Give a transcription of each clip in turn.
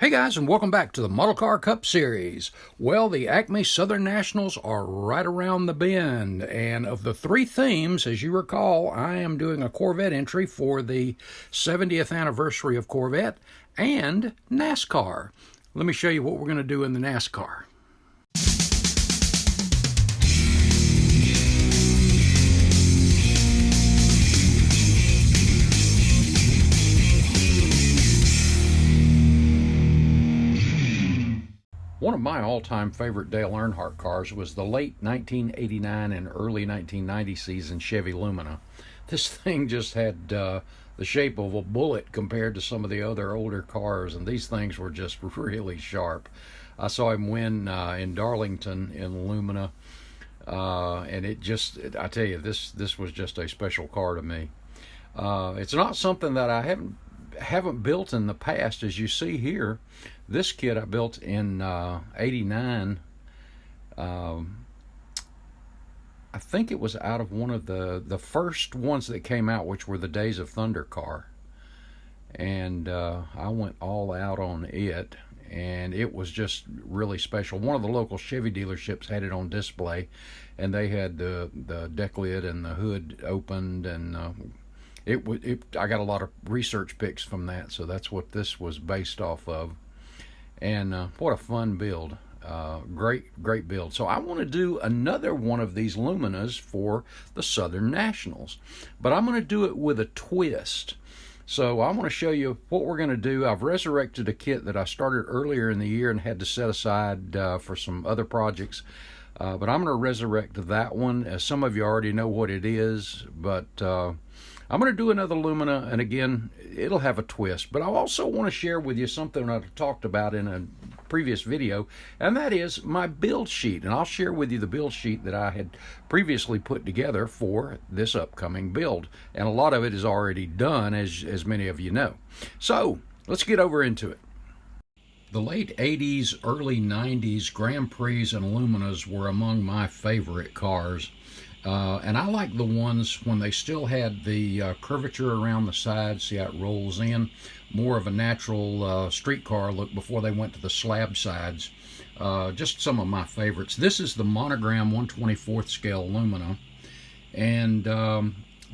Hey guys, and welcome back to the Model Car Cup Series. Well, the ACME Southern Nationals are right around the bend, and of the three themes, as you recall, I am doing a Corvette entry for the 70th anniversary of Corvette and NASCAR. Let me show you what we're going to do in the NASCAR. One of my all-time favorite Dale Earnhardt cars was the late 1989 and early 1990 season Chevy Lumina. This thing just had the shape of a bullet compared to some of the other older cars, and these things were just really sharp. I saw him win in Darlington in Lumina, and I tell you, this was just a special car to me. It's not something that I haven't built in the past. As you see here, this kit I built in 89. I think it was out of one of the first ones that came out, which were the Days of Thunder car, and I went all out on it, and it was just really special. One of the local Chevy dealerships had it on display, and they had the deck lid and the hood opened, and I got a lot of research pics from that, so that's what this was based off of. And what a fun build. Great build. So I want to do another one of these Luminas for the Southern Nationals, but I'm going to do it with a twist. So I want to show you what we're going to do. I've resurrected a kit that I started earlier in the year and had to set aside for some other projects. But I'm going to resurrect that one. As some of you already know what it is, but I'm going to do another Lumina, and again, it'll have a twist. But I also want to share with you something I talked about in a previous video, and that is my build sheet. And I'll share with you the build sheet that I had previously put together for this upcoming build. And a lot of it is already done, as many of you know. So let's get over into it. The late 80s, early 90s Grand Prix and Luminas were among my favorite cars. And I like the ones when they still had the curvature around the sides. See how it rolls in? More of a natural street car look before they went to the slab sides. Just some of my favorites. This is the Monogram 1/24th scale Lumina. And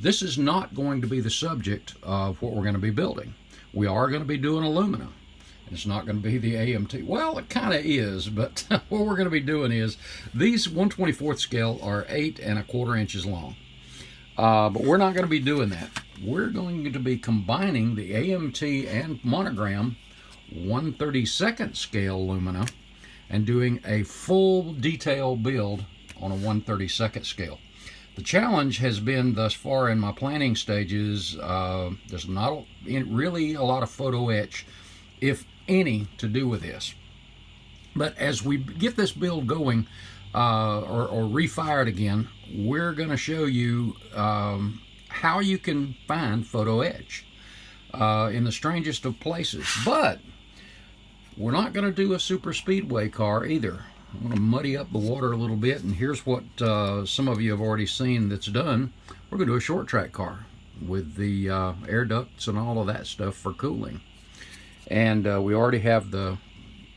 this is not going to be the subject of what we're going to be building. We are going to be doing a Lumina. It's not going to be the AMT. Well, it kind of is, but what we're going to be doing is these 1/24th scale are 8 1/4 inches long. But we're not going to be doing that. We're going to be combining the AMT and Monogram 1/32nd scale Lumina and doing a full detail build on a 1/32nd scale. The challenge has been thus far in my planning stages, there's not really a lot of photo etch, if any, to do with this. But as we get this build going, or refired again, we're going to show you how you can find photo etch in the strangest of places. But we're not going to do a super speedway car either. I'm going to muddy up the water a little bit, and here's what some of you have already seen that's done. We're going to do a short track car with the air ducts and all of that stuff for cooling. And we already have the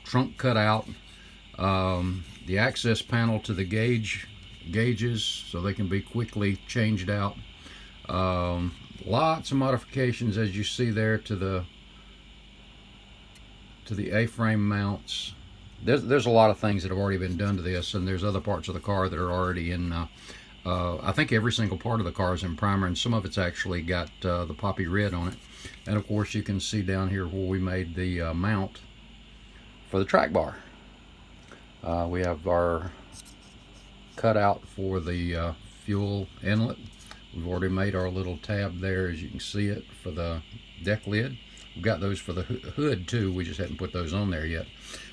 trunk cut out, the access panel to the gauges so they can be quickly changed out. Lots of modifications, as you see there, to the A-frame mounts. There's a lot of things that have already been done to this, and there's other parts of the car that are already in. I think every single part of the car is in primer, and some of it's actually got the poppy red on it. And of course, you can see down here where we made the mount for the track bar. We have our cutout for the fuel inlet. We've already made our little tab there, as you can see it, for the deck lid. We've got those for the hood too. We just hadn't put those on there yet.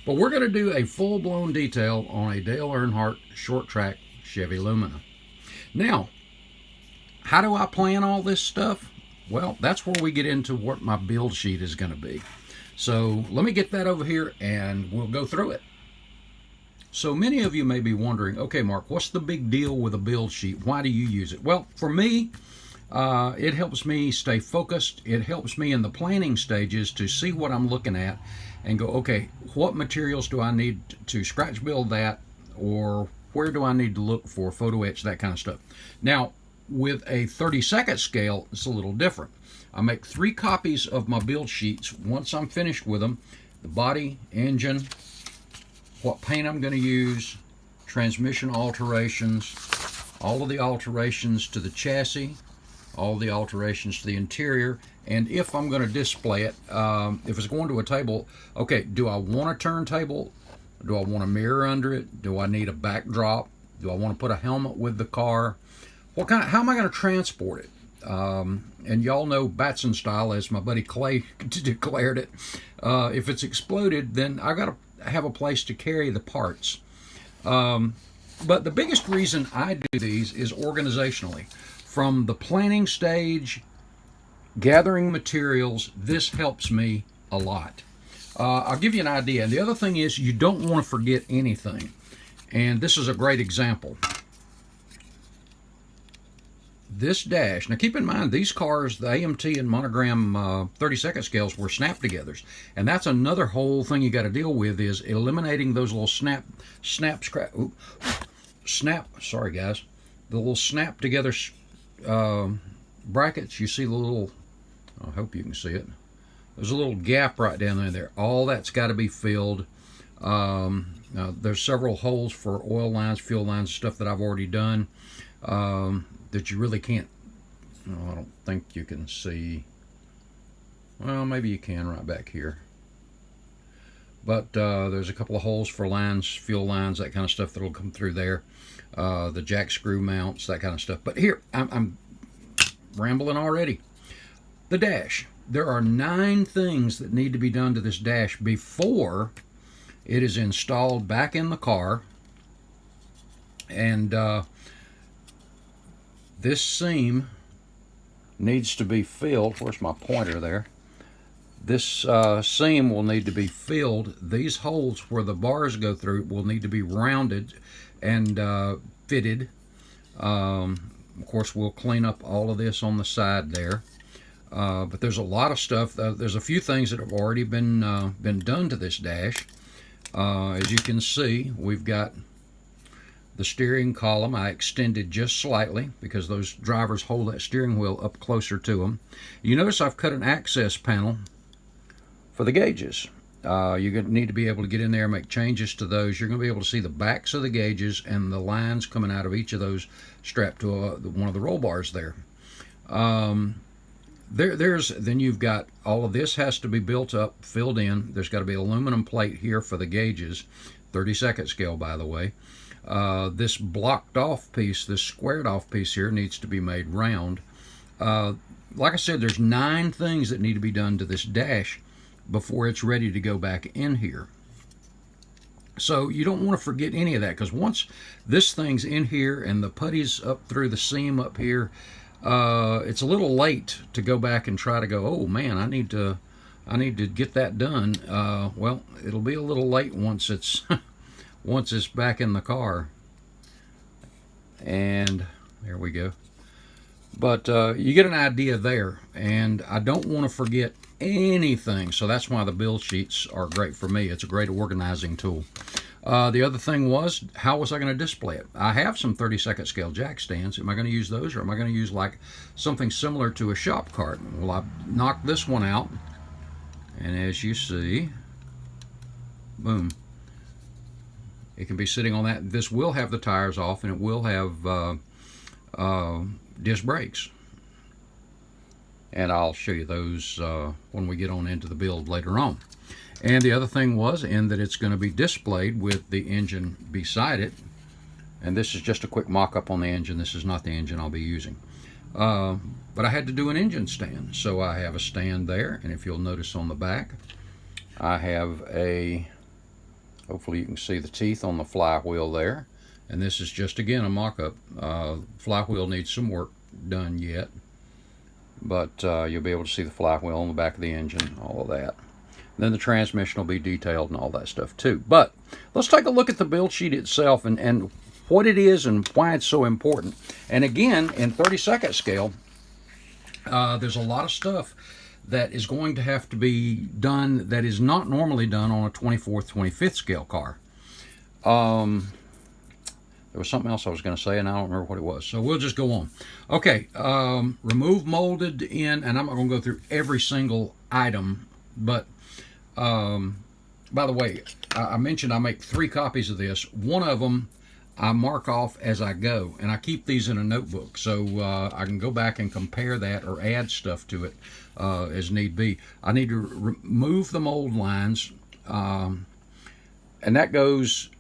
But we're going to do a full-blown detail on a Dale Earnhardt short track Chevy Lumina. Now, how do I plan all this stuff? Well, that's where we get into what my build sheet is going to be. So let me get that over here and we'll go through it. So many of you may be wondering, okay, Mark, what's the big deal with a build sheet? Why do you use it? Well, for me, it helps me stay focused. It helps me in the planning stages to see what I'm looking at and go, okay, what materials do I need to scratch build that, or where do I need to look for photo etch, that kind of stuff. Now, with a 32nd scale, it's a little different. I make 3 copies of my build sheets once I'm finished with them: the body, engine, what paint I'm going to use, transmission alterations, all of the alterations to the chassis, all the alterations to the interior, and if I'm going to display it, if it's going to a table, okay, do I want a turntable? Do I want a mirror under it? Do I need a backdrop? Do I want to put a helmet with the car? How am I going to transport it? And y'all know Batson style, as my buddy Clay declared it. If it's exploded, then I got to have a place to carry the parts. But the biggest reason I do these is organizationally. From the planning stage, gathering materials, this helps me a lot. I'll give you an idea. And the other thing is, you don't want to forget anything. And this is a great example. This dash, now keep in mind, these cars, the AMT and Monogram 32nd scales, were snap togethers. And that's another whole thing you got to deal with, is eliminating those little sorry guys, the little snap together brackets. You see the little, I hope you can see it, there's a little gap right down there. All that's got to be filled. There's several holes for oil lines, fuel lines, stuff that I've already done, that you really can't, I don't think you can see. Well, maybe you can right back here. But there's a couple of holes for lines, fuel lines, that kind of stuff that'll come through there. The jack screw mounts, that kind of stuff. But here, I'm rambling already. The dash. There are 9 things that need to be done to this dash before it is installed back in the car. And this seam needs to be filled. Where's my pointer there? This seam will need to be filled. These holes where the bars go through will need to be rounded and fitted. Of course, we'll clean up all of this on the side there. But there's a lot of stuff. There's a few things that have already been done to this dash. As you can see, we've got the steering column. I extended just slightly because those drivers hold that steering wheel up closer to them. You notice I've cut an access panel for the gauges. You're going to need to be able to get in there and make changes to those. You're going to be able to see the backs of the gauges and the lines coming out of each of those strapped to one of the roll bars there. Then you've got all of this has to be built up, filled in. There's got to be aluminum plate here for the gauges, 32nd scale, by the way. This blocked off piece, this squared off piece here, needs to be made round. Like I said, there's 9 things that need to be done to this dash before it's ready to go back in here. So you don't want to forget any of that, because once this thing's in here and the putty's up through the seam up here, it's a little late to go back and try to go, oh man, I need to get that done. Well, it'll be a little late once it's once it's back in the car. And there we go. But you get an idea there, and I don't want to forget anything, so that's why the build sheets are great for me. It's a great organizing tool. The other thing was, how was I going to display it? I have some 32nd scale jack stands. Am I going to use those, or am I going to use like something similar to a shop cart? Well, I knocked this one out, and as you see, boom, it can be sitting on that. This will have the tires off, and it will have disc brakes. And I'll show you those when we get on into the build later on. And the other thing was, in that it's going to be displayed with the engine beside it. And this is just a quick mock-up on the engine. This is not the engine I'll be using. But I had to do an engine stand. So I have a stand there, and if you'll notice on the back, I have a, hopefully you can see the teeth on the flywheel there. And this is just, again, a mock-up. Flywheel needs some work done yet. But you'll be able to see the flywheel on the back of the engine, all of that. And then the transmission will be detailed and all that stuff too. But let's take a look at the build sheet itself and what it is and why it's so important. And again, in 32nd scale, there's a lot of stuff that is going to have to be done that is not normally done on a 24th, 25th scale car. There was something else I was going to say, and I don't remember what it was. So we'll just go on. Okay, remove molded in, and I'm not going to go through every single item, but by the way, I mentioned I make 3 copies of this. One of them I mark off as I go, and I keep these in a notebook, so I can go back and compare that or add stuff to it as need be. I need to remove the mold lines, and that goes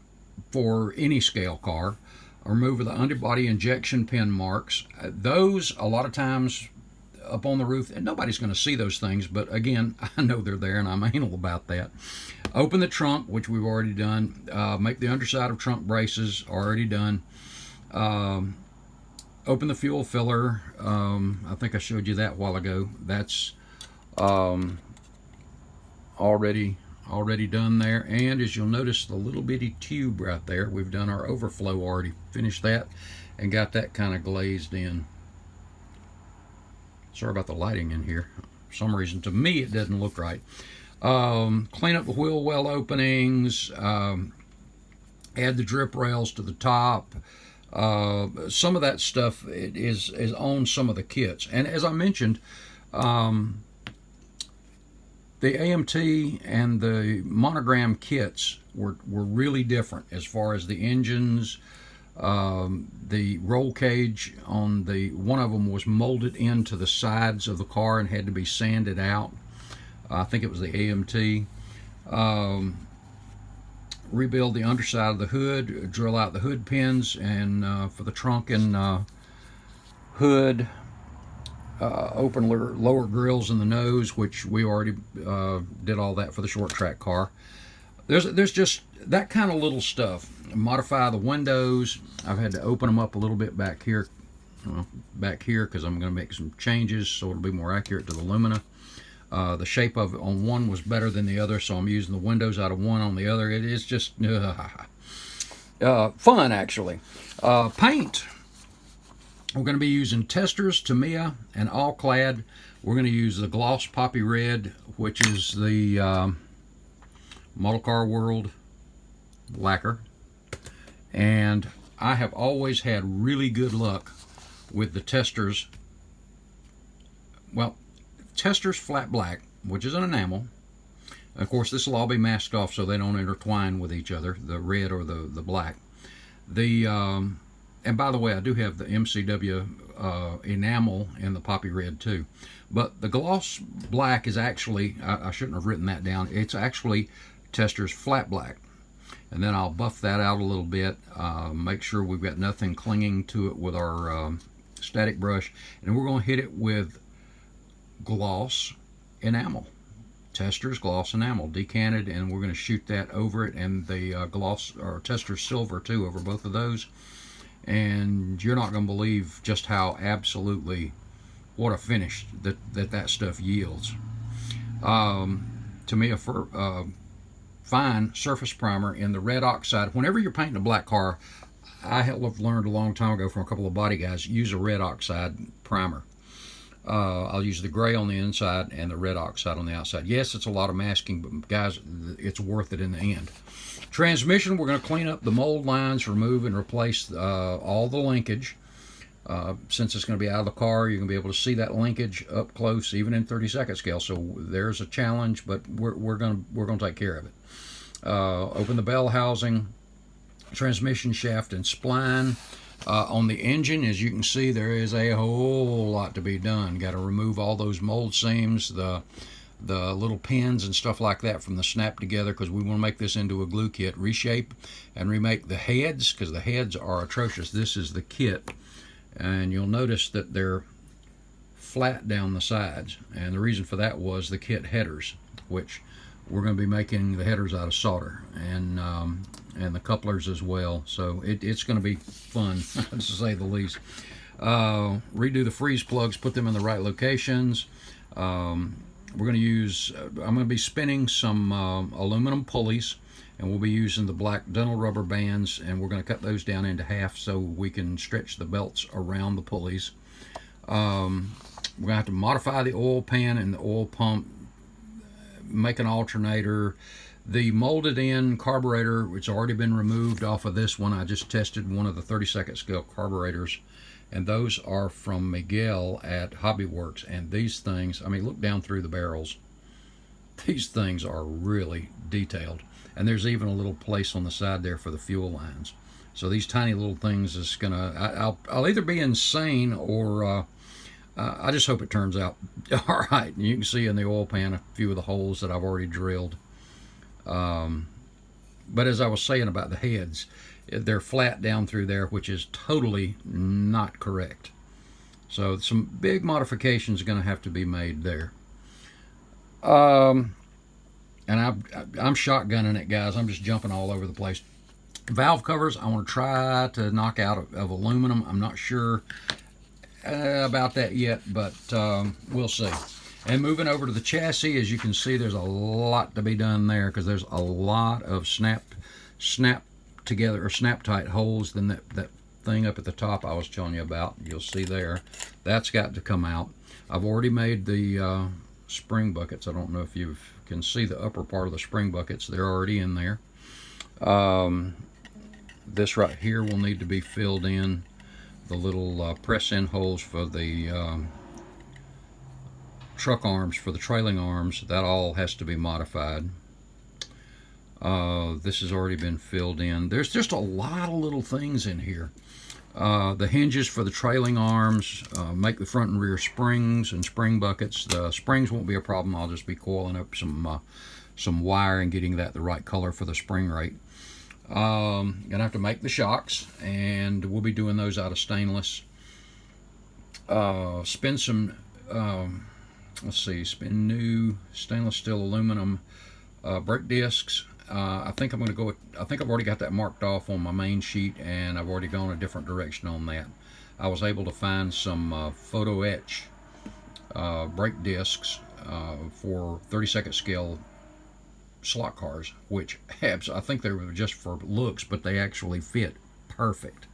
for any scale car. Remove the underbody injection pin marks. Those, a lot of times up on the roof, and nobody's going to see those things, but again, I know they're there and I'm anal about that. Open the trunk, which we've already done. Make the underside of trunk braces, already done. Open the fuel filler. I think I showed you that a while ago. That's already done there. And as you'll notice, the little bitty tube right there, we've done our overflow, already finished that and got that kind of glazed in. Sorry about the lighting in here. For some reason, to me, it doesn't look right. Clean up the wheel well openings, add the drip rails to the top. Some of that stuff is on some of the kits. And as I mentioned, the AMT and the monogram kits were really different as far as the engines. The roll cage on one of them was molded into the sides of the car and had to be sanded out. I think it was the AMT. Rebuild the underside of the hood, drill out the hood pins, and for the trunk and hood, open lower grills in the nose, which we already did all that for the short track car. There's just that kind of little stuff. Modify the windows. I've had to open them up a little bit back here, because I'm going to make some changes so it'll be more accurate to the Lumina. The shape of it on one was better than the other, so I'm using the windows out of one on the other. It is just fun, actually. Paint. We're going to be using Testors, Tamiya, and All Clad. We're going to use the Gloss Poppy Red, which is the Model Car World lacquer. And I have always had really good luck with the Testors. Well, Testors Flat Black, which is an enamel. Of course, this will all be masked off so they don't intertwine with each other, the red or the black. And by the way, I do have the MCW enamel in the Poppy Red too. But the Gloss Black is actually, I shouldn't have written that down, it's actually Testors Flat Black. And then I'll buff that out a little bit, make sure we've got nothing clinging to it with our static brush. And we're going to hit it with gloss enamel. Testors Gloss Enamel, decanted, and we're going to shoot that over it, and the gloss, or Testors Silver too, over both of those. And you're not going to believe just how absolutely, what a finish that stuff yields. To me, a fine surface primer in the red oxide. Whenever you're painting a black car, I have learned a long time ago from a couple of body guys, use a red oxide primer. I'll use the gray on the inside and the red oxide on the outside. Yes, it's a lot of masking, but guys, it's worth it in the end. Transmission, we're going to clean up the mold lines, remove and replace all the linkage. Since it's going to be out of the car, you're going to be able to see that linkage up close, even in 32nd scale. So there's a challenge, but we're going to take care of it. Open the bell housing, transmission shaft and spline. On the engine, as you can see, there is a whole lot to be done. Got to remove all those mold seams, the little pins and stuff like that from the snap together, because we want to make this into a glue kit. Reshape and remake the heads, because the heads are atrocious. This is the kit, and you'll notice that they're flat down the sides, and the reason for that was the kit headers, which we're going to be making the headers out of solder, and the couplers as well. So it's going to be fun, to say the least. Redo the freeze plugs, put them in the right locations. We're going to use, I'm going to be spinning some aluminum pulleys, and we'll be using the black dental rubber bands, and we're going to cut those down into half so we can stretch the belts around the pulleys. We're going to have to modify the oil pan and the oil pump, make an alternator. The molded in carburetor, which has already been removed off of this one. I just tested one of the 32nd scale carburetors, and those are from Miguel at HobbyWerks. And these things, I mean, look down through the barrels. These things are really detailed. And there's even a little place on the side there for the fuel lines. So these tiny little things is gonna, I'll either be insane or I just hope it turns out all right. And you can see in the oil pan a few of the holes that I've already drilled. But as I was saying about the heads, they're flat down through there, which is totally not correct. So some big modifications are going to have to be made there. And I'm shotgunning it, guys. I'm just jumping all over the place. Valve covers, I want to try to knock out of aluminum. I'm not sure about that yet, but we'll see. And moving over to the chassis, as you can see, there's a lot to be done there because there's a lot of snap together or snap tight holes. Then that thing up at the top I was telling you about, you'll see there, that's got to come out. I've already made the spring buckets. I don't know if you can see the upper part of the spring buckets. They're already in there. This right here will need to be filled in. The little press-in holes for the truck arms, for the trailing arms, that all has to be modified. This has already been filled in. There's just a lot of little things in here. The hinges for the trailing arms, make the front and rear springs and spring buckets. The springs won't be a problem. I'll just be coiling up some wire and getting that the right color for the spring rate. Gonna have to make the shocks, and we'll be doing those out of stainless. Spin some spin new stainless steel aluminum brake discs. I think I'm going to go with, I think I've already got that marked off on my main sheet, and I've already gone a different direction on that. I was able to find some photo etch brake discs for 32nd scale slot cars, which I think they were just for looks, but they actually fit perfect.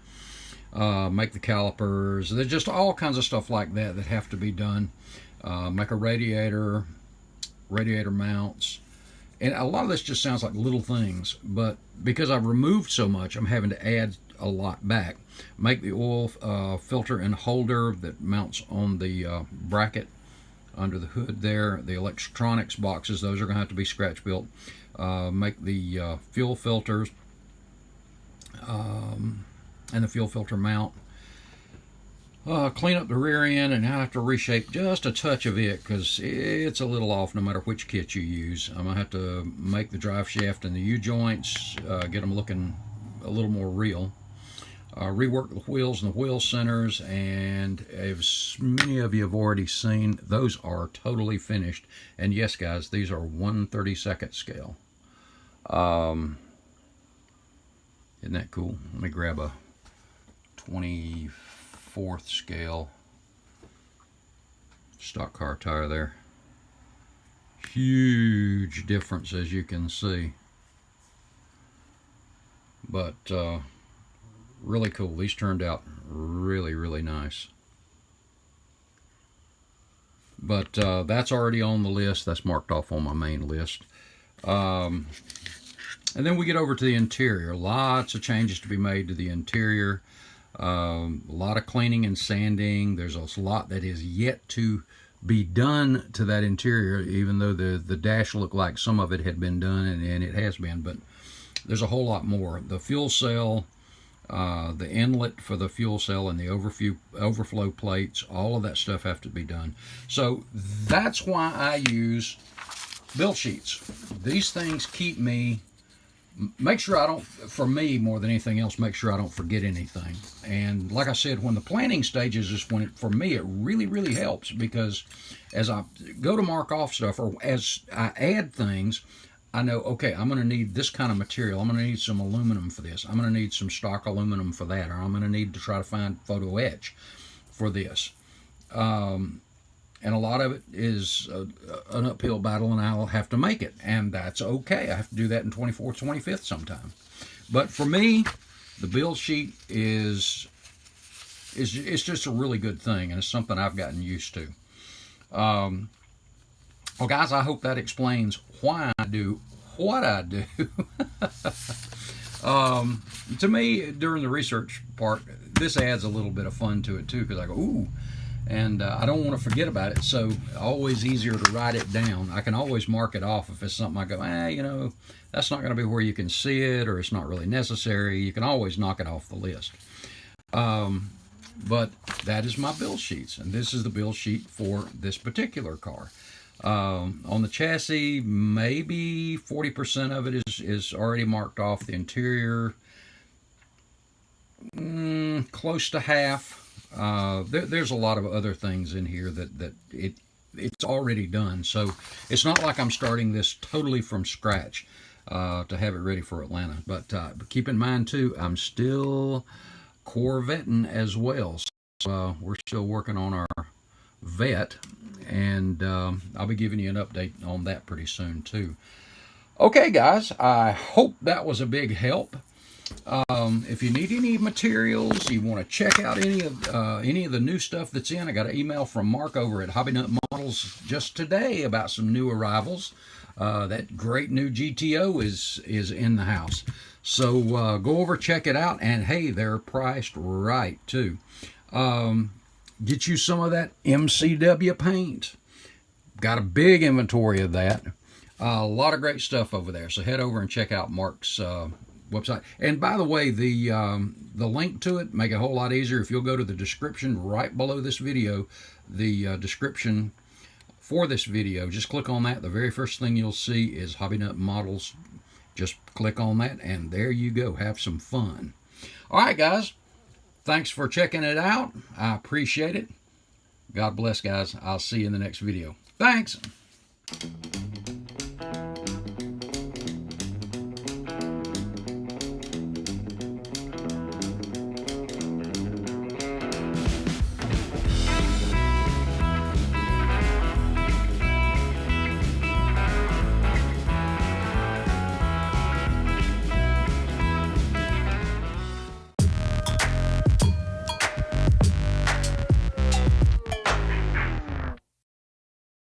Make the calipers. There's just all kinds of stuff like that that have to be done. Make a radiator mounts, and a lot of this just sounds like little things, but because I've removed so much, I'm having to add a lot back. Make the oil filter and holder that mounts on the bracket under the hood there. The electronics boxes, those are going to have to be scratch built. Make the fuel filters and the fuel filter mount. Clean up the rear end, and I have to reshape just a touch of it because it's a little off no matter which kit you use. I'm going to have to make the drive shaft and the U-joints, get them looking a little more real. Rework the wheels and the wheel centers, and as many of you have already seen, those are totally finished. And yes, guys, these are 1/32 scale. Isn't that cool? Let me grab a 24th scale stock car tire there. Huge difference, as you can see, but really cool. These turned out really nice. But that's already on the list. That's marked off on my main list. And then we get over to the interior. Lots of changes to be made to the interior. A lot of cleaning and sanding. There's a lot that is yet to be done to that interior, even though the dash looked like some of it had been done, and it has been, but there's a whole lot more. The fuel cell, the inlet for the fuel cell, and the overflow plates, all of that stuff have to be done. So that's why I use build sheets. These things keep me, make sure I don't, for me more than anything else, make sure I don't forget anything. And like I said, when the planning stages is when, for me, it really helps, because as I go to mark off stuff, or as I add things, I know, okay, I'm going to need this kind of material. I'm going to need some aluminum for this. I'm going to need some stock aluminum for that, or I'm going to need to try to find photo etch for this. And a lot of it is an uphill battle, and I'll have to make it, and that's okay. I have to do that in 24th, 25th sometime. But for me, the build sheet is just a really good thing, and it's something I've gotten used to. Well, guys, I hope that explains why I do what I do. To me, during the research part, this adds a little bit of fun to it too, because I go, ooh, and I don't want to forget about it. So always easier to write it down. I can always mark it off if it's something I go, you know, that's not going to be where you can see it, or it's not really necessary. You can always knock it off the list. But that is my build sheets, and this is the build sheet for this particular car. On the chassis, maybe 40% of it is already marked off. The interior, close to half. There's a lot of other things in here that it's already done. So it's not like I'm starting this totally from scratch to have it ready for Atlanta. But keep in mind too, I'm still Corvetting as well. So we're still working on our vet, and I'll be giving you an update on that pretty soon too. Okay, guys, I hope that was a big help. If you need any materials, you want to check out any of the new stuff that's in, I got an email from Mark over at HobbyNut Models just today about some new arrivals. That great new GTO is in the house. So go over, check it out, and hey, they're priced right too. Get you some of that MCW paint. Got a big inventory of that. A lot of great stuff over there. So head over and check out Mark's website. And by the way, the link to it make it a whole lot easier if you'll go to the description right below this video. The description for this video, just click on that. The very first thing you'll see is HobbyNut Models. Just click on that, and there you go. Have some fun. All right, guys. Thanks for checking it out. I appreciate it. God bless, guys. I'll see you in the next video. Thanks.